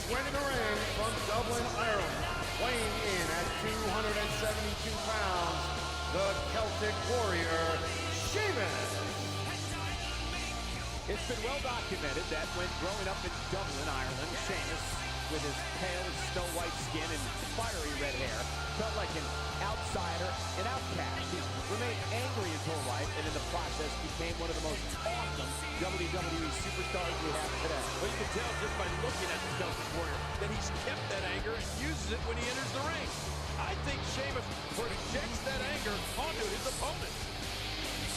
his way to the ring from Dublin, Ireland, weighing in at 272 pounds, the Celtic Warrior, Sheamus. It's been well documented that when growing up in Dublin, Ireland, Sheamus, with his pale snow-white skin and fiery red hair, felt like an outsider, an outcast. He remained angry his whole life, and in the process became one of the most awesome WWE superstars we have today. Well, you can tell just by looking at the Celtic Warrior that he's kept that anger and uses it when he enters the ring. I think Sheamus projects that anger onto his opponent.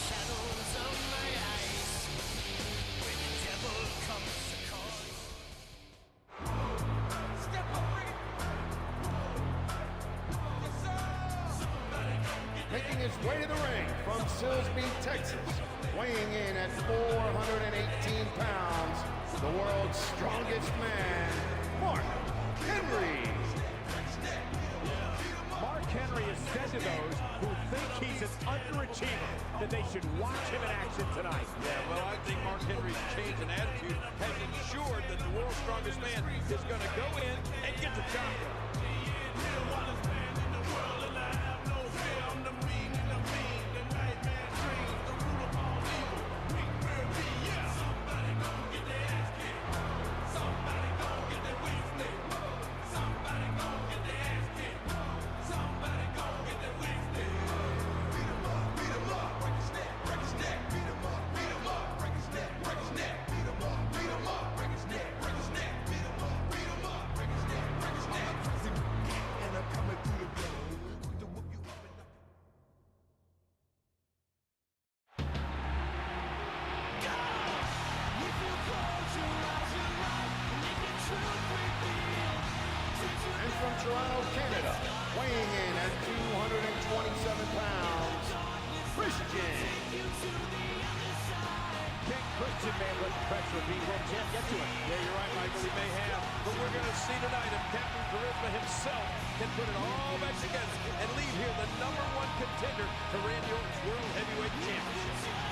Shadows of my eyes, when the devil comes to call. Step up, bring it. Yes, sir. Making his way to the ring from Silsbee, Texas, weighing in at 418 pounds, the world's strongest man, Mark Henry. Mark Henry has said to those who think he's an underachiever that they should watch him in action tonight. Yeah, well, I think Mark Henry's change in attitude has ensured that the world's strongest man is going to go in and get the job done. And from Toronto, Canada, weighing in at 227 pounds, Christian. King Christian may let the pressure of being world champ get to him. Yeah, you're right, Michael, he may have. But we're going to see tonight if Captain Charisma himself can put it all back together and leave here the #1 contender to Randy Orton's World Heavyweight Championship.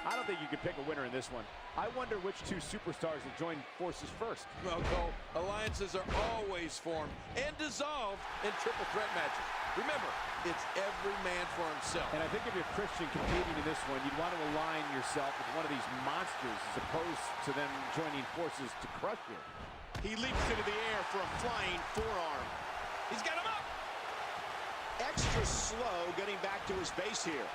I don't think you can pick a winner in this one. I wonder which two superstars will join forces first. Well, Cole, alliances are always formed and dissolved in triple threat matches. Remember, it's every man for himself. And I think if you're Christian competing in this one, you'd want to align yourself with one of these monsters as opposed to them joining forces to crush you. He leaps into the air for a flying forearm. He's got him up. Extra slow getting back to his base here.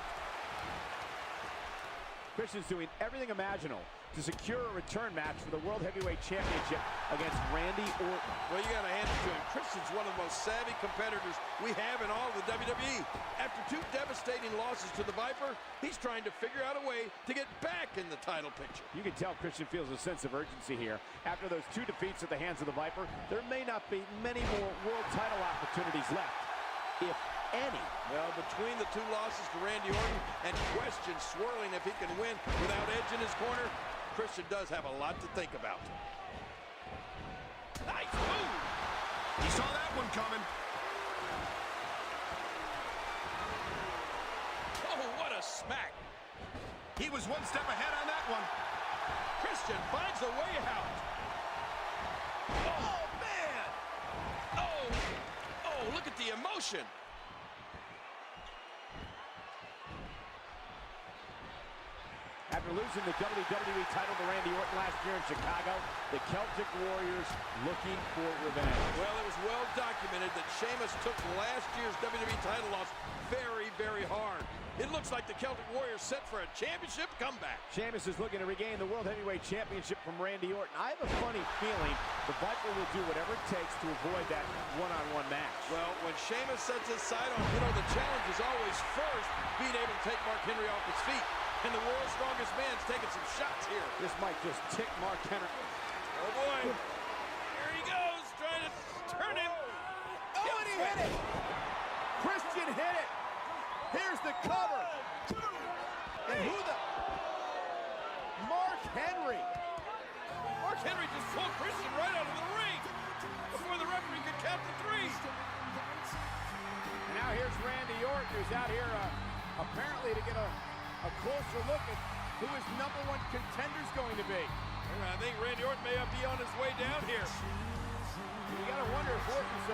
Christian's doing everything imaginable to secure a return match for the World Heavyweight Championship against Randy Orton. Well, you got to hand it to him. Christian's one of the most savvy competitors we have in all of the WWE. After 2 devastating losses to the Viper, he's trying to figure out a way to get back in the title picture. You can tell Christian feels a sense of urgency here. After those 2 defeats at the hands of the Viper, there may not be many more world title opportunities left, if any. Well, between the 2 losses to Randy Orton and questions swirling if he can win without Edge in his corner, Christian does have a lot to think about. Nice move. He saw that one coming. Oh, what a smack. He was 1 step ahead on that one. Christian finds a way out. Oh, the emotion. After losing the WWE title to Randy Orton last year in Chicago, the Celtic Warriors looking for revenge. Well, it was well documented that Sheamus took last year's WWE title loss very, very hard. It looks like the Celtic Warriors set for a championship comeback. Sheamus is looking to regain the World Heavyweight Championship from Randy Orton. I have a funny feeling the Viper will do whatever it takes to avoid that one-on-one match. Well, when Sheamus sets his sight on, the challenge is always first being able to take Mark Henry off his feet. And the world's strongest man's taking some shots here. This might just tick Mark Henry. Oh, boy. Here he goes, trying to turn him. Oh, and he hit it. Christian hit it. Here's the cover. And who the... Mark Henry. Mark Henry just pulled Christian right out of the ring before the referee could count to 3. And now here's Randy Orton, who's out here apparently to get a closer look at who his #1 contender's going to be. I think Randy Orton may be on his way down here. You gotta wonder if Orton's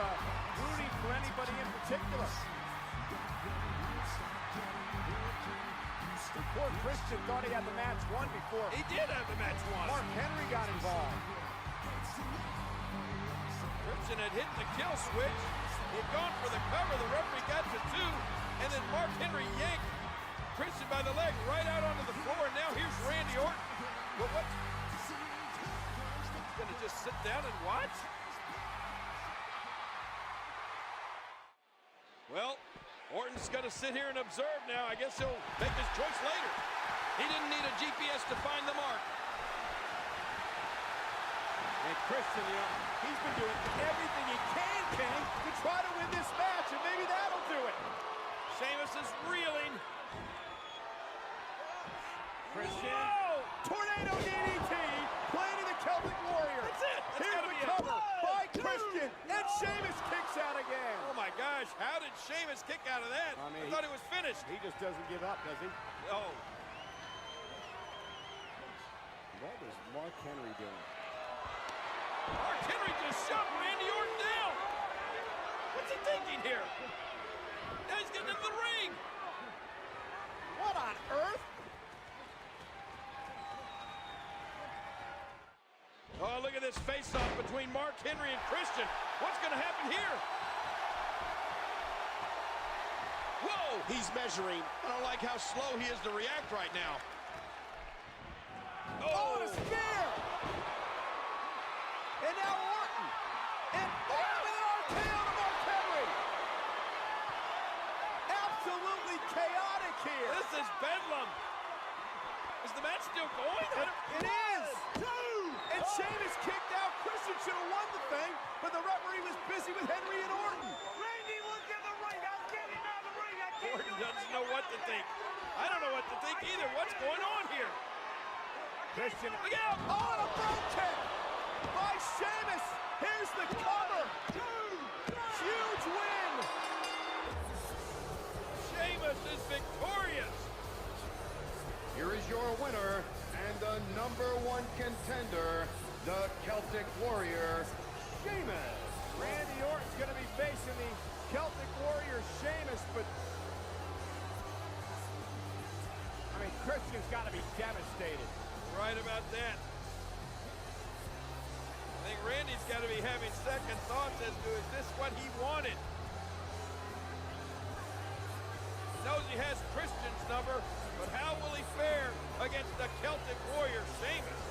rooting for anybody in particular. Poor Christian thought he had the match won before. He did have the match won. Mark Henry got involved. Christian had hit the kill switch. He had gone for the cover. The referee got to 2. And then Mark Henry yanked Christian by the leg right out onto the floor. And now here's Randy Orton. Well, what? He's going to just sit down and watch? Well, Orton's going to sit here and observe now. I guess he'll make his choice later. He didn't need a GPS to find the mark. And Christian, he's been doing everything he can, King, to try to win this match, and maybe that'll do it. Sheamus is reeling. Christian. Whoa! Tornado DDT, planting the Celtic Warrior. That's it. That's Here's gotta the be it. cover by Christian, and Sheamus kicks out again. Oh my gosh, how did Sheamus kick out of that? I mean, I thought he was finished. He just doesn't give up, does he? Oh, What is Mark Henry doing? Mark Henry just shoved Randy Orton down. What's he thinking here? Now he's getting into the ring. What on earth? Oh, look at this face-off between Mark Henry and Christian. What's going to happen here? Whoa! He's measuring. I don't like how slow he is to react right now. Oh, and a spear! And now Orton! And Orton with an RKO to Mark Henry! Absolutely chaotic here! This is bedlam. Is the match still going? It is! And Sheamus kicked out. Christian should have won the thing, but the referee was busy with Henry and Orton. Randy, look in the ring. I'm getting out of the ring. I can't Orton do doesn't know what to think. I don't know what to think either. What's going on here? Christian, Look out! oh, and a front kick by Sheamus. Here's the cover. Huge win. Sheamus is victorious. Here is your winner and the #1 contender, the Celtic Warrior, Sheamus. Randy Orton's going to be facing the Celtic Warrior Sheamus, but I mean, Christian's got to be devastated. Right about that. I think Randy's got to be having second thoughts as to, is this what he wanted? He knows he has Christian's number, but how will he fare against the Celtic Warrior, Sheamus?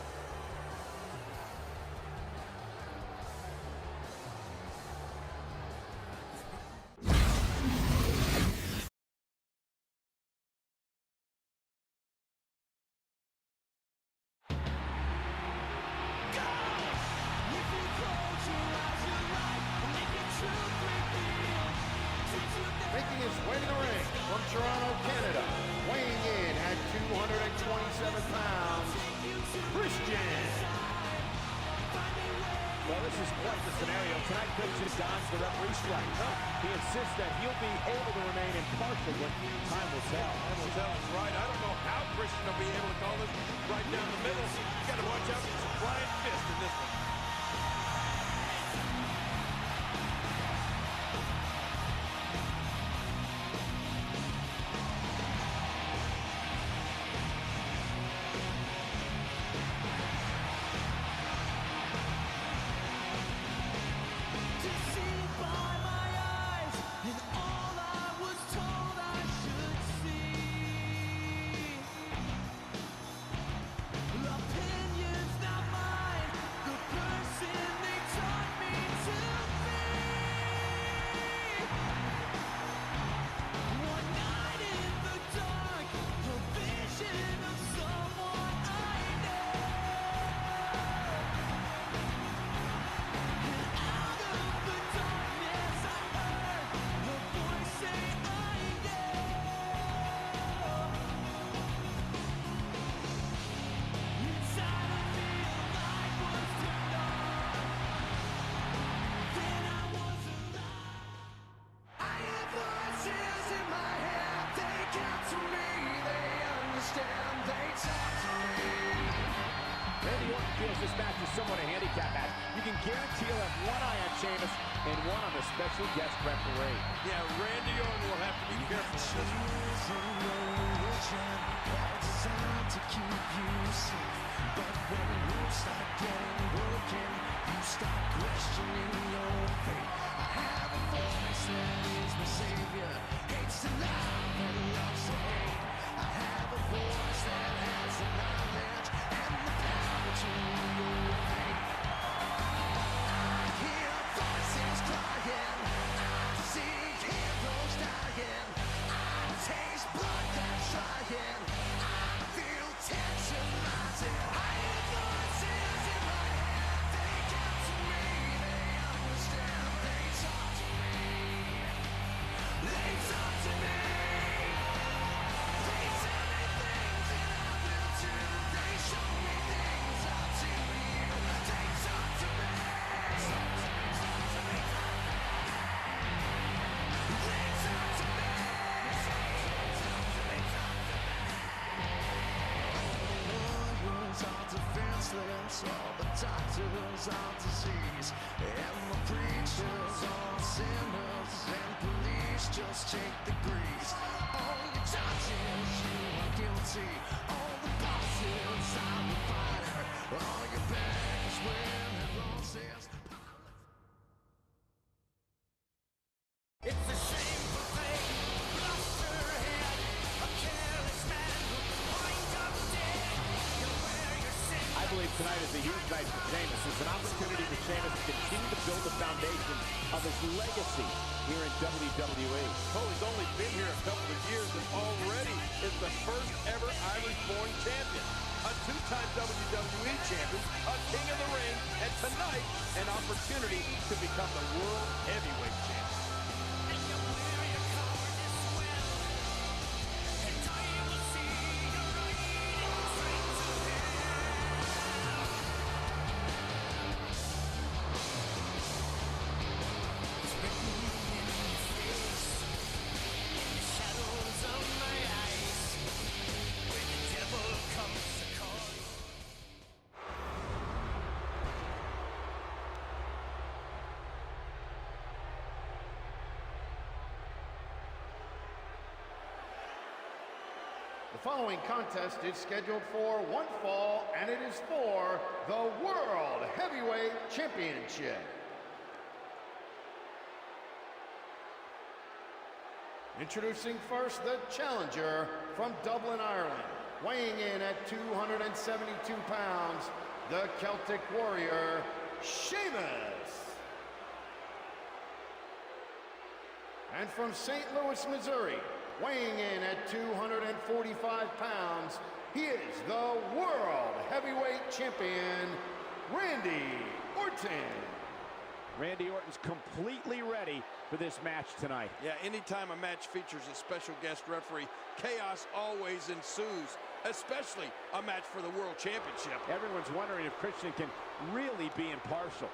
Making his way to the ring from Toronto, Canada, weighing in at 227 pounds, Christian. Well, this is quite the scenario. Tonight, Christian dodged the referee strike. He insists that he'll be able to remain impartial, but time will tell. Time will tell, it's right. I don't know how Christian will be able to call this right down the middle. You got to watch out for some flying fist in this one. feels this match is somewhat a handicap match. You can guarantee he'll have one eye on Sheamus and one on the special guest referee. Yeah, Randy Orton will have to be careful in this one. To keep you safe, but when rules start getting broken, you start questioning your fate. I have a voice that is my savior, hates to love and loves to hate. I have a voice that has the knowledge and the power to your fate. I hear voices crying, I see heroes dying, I taste blood that's trying. Tension rising, I hear voices in my head. They come to me, they understand. They talk to me. They talk to me. They tell me things that I will do. They show me things up to you. They talk to me. Talk to me, talk to me, talk to me. They talk to me. Talk to me, talk to me. All defenseless, all the doctors are disease, and the preachers are sinners, and police just take the grease. All your judges, you are guilty. All the bosses, I'm the fighter. All your beggars, win and losses. It's a shameful thing, blusterhead, a careless man who winds up dead. I believe tonight is a huge night for Sheamus. It's an opportunity for Sheamus to continue to build the foundation of his legacy here in WWE. Oh, he's only been here a couple of years and already is the first ever Irish-born champion. A two-time WWE champion, a king of the ring, and tonight, an opportunity to become the World Heavyweight Champion. The following contest is scheduled for one fall, and it is for the World Heavyweight Championship. Introducing first the challenger from Dublin, Ireland, weighing in at 272 pounds, the Celtic Warrior, Sheamus. And from St. Louis, Missouri, weighing in at 245 pounds, he is the World Heavyweight Champion, Randy Orton. Randy Orton's completely ready for this match tonight. Yeah, anytime a match features a special guest referee, chaos always ensues, especially a match for the World Championship. Everyone's wondering if Christian can really be impartial.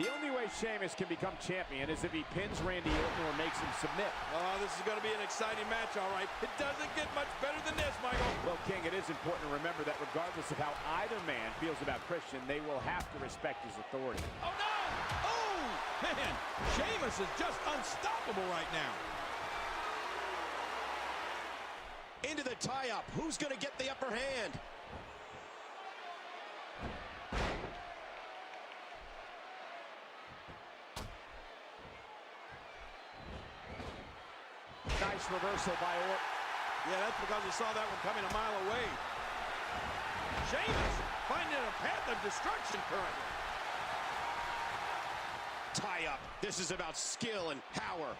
The only way Sheamus can become champion is if he pins Randy Orton or makes him submit. Oh, this is going to be an exciting match, all right. It doesn't get much better than this, Michael. Well, King, it is important to remember that regardless of how either man feels about Christian, they will have to respect his authority. Oh, no! Oh, man! Sheamus is just unstoppable right now. Into the tie-up. Who's going to get the upper hand? Nice reversal by Orton. Yeah, that's because he saw that one coming a mile away. Sheamus finding a path of destruction currently. Tie-up. This is about skill and power.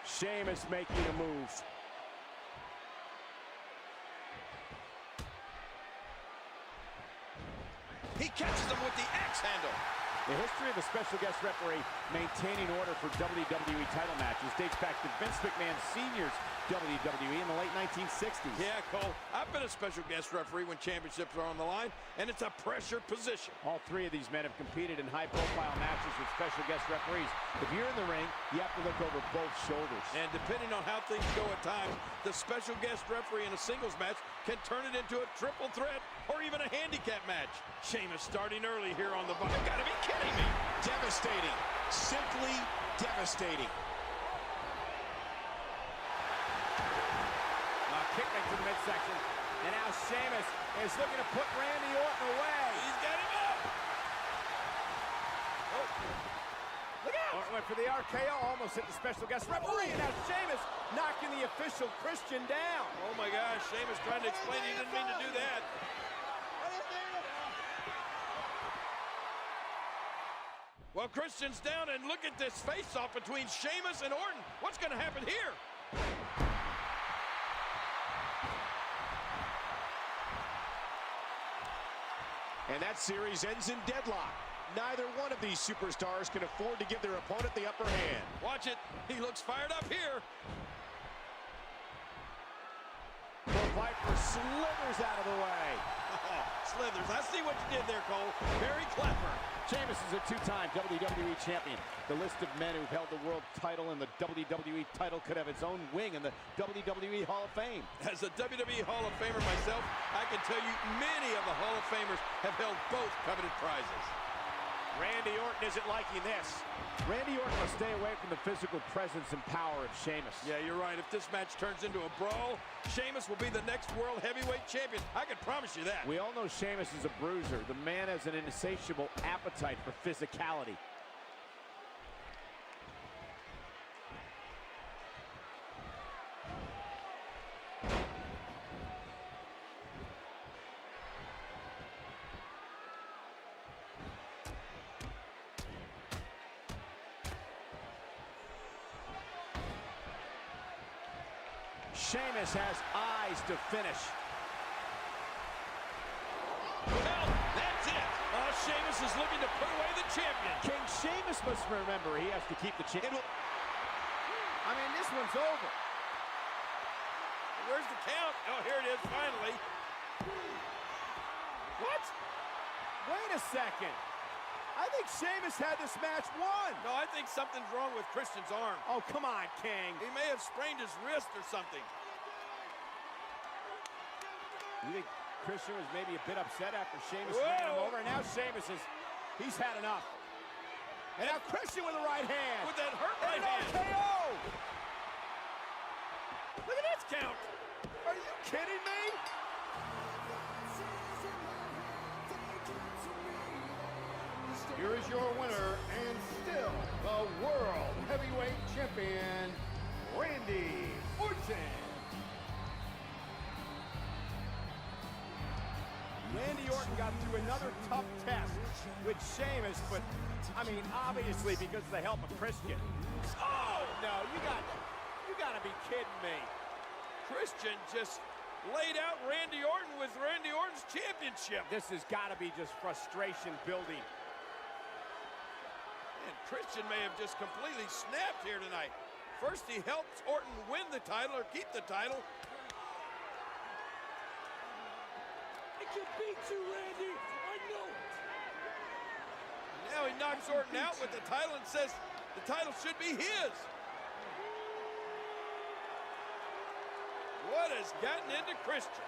Sheamus making a move. He catches him with the axe handle. The history of the special guest referee maintaining order for WWE title matches dates back to Vince McMahon Sr.'s WWE in the late 1960s. Yeah, Cole, I've been a special guest referee when championships are on the line, and it's a pressure position. All three of these men have competed in high-profile matches with special guest referees. If you're in the ring, you have to look over both shoulders. And depending on how things go at times, the special guest referee in a singles match can turn it into a triple threat or even a handicap match. Sheamus starting early here on the bar. You've got to be kidding me. Devastating. Simply devastating. Kick right to the midsection. And now Sheamus is looking to put Randy Orton away. He's got him up. Oh. Look out! Orton went for the RKO, almost hit the special guest referee. And now Sheamus knocking the official Christian down. Oh my gosh, Sheamus trying to explain he didn't mean to do that. Well, Christian's down, and look at this face-off between Sheamus and Orton. What's going to happen here? And that series ends in deadlock. Neither one of these superstars can afford to give their opponent the upper hand. Watch it. He looks fired up here. The Viper slithers out of the way. Slithers. I see what you did there, Cole. Very clever. Sheamus is a two-time WWE champion. The list of men who've held the world title and the WWE title could have its own wing in the WWE Hall of Fame. As a WWE Hall of Famer myself, I can tell you many of the Hall of Famers have held both coveted prizes. Randy Orton isn't liking this. Randy Orton will stay away from the physical presence and power of Sheamus. Yeah, you're right. If this match turns into a brawl, Sheamus will be the next World Heavyweight Champion. I can promise you that. We all know Sheamus is a bruiser. The man has an insatiable appetite for physicality. Sheamus has eyes to finish. Well, that's it. Sheamus is looking to put away the champion. King Sheamus must remember he has to keep the champion. I mean, this one's over. Where's the count? Oh, here it is, finally. What? Wait a second. I think Sheamus had this match won. No, I think something's wrong with Christian's arm. Oh, come on, King. He may have sprained his wrist or something. You think Christian was maybe a bit upset after Sheamus ran him over? And now Sheamus he's had enough. And now Christian with the right hand. With that hurt right hand. RKO! Look at this count. Are you kidding me? Here is your winner and still the World Heavyweight Champion, Randy Orton. Randy Orton got through another tough test with Sheamus, but, I mean, obviously because of the help of Christian. Oh, no, you gotta be kidding me. Christian just laid out Randy Orton with Randy Orton's championship. This has gotta be just frustration building. And Christian may have just completely snapped here tonight. First, he helps Orton win the title or keep the title. I can beat you, Randy. I know it. Now he knocks Orton out with the title and says the title should be his. What has gotten into Christian?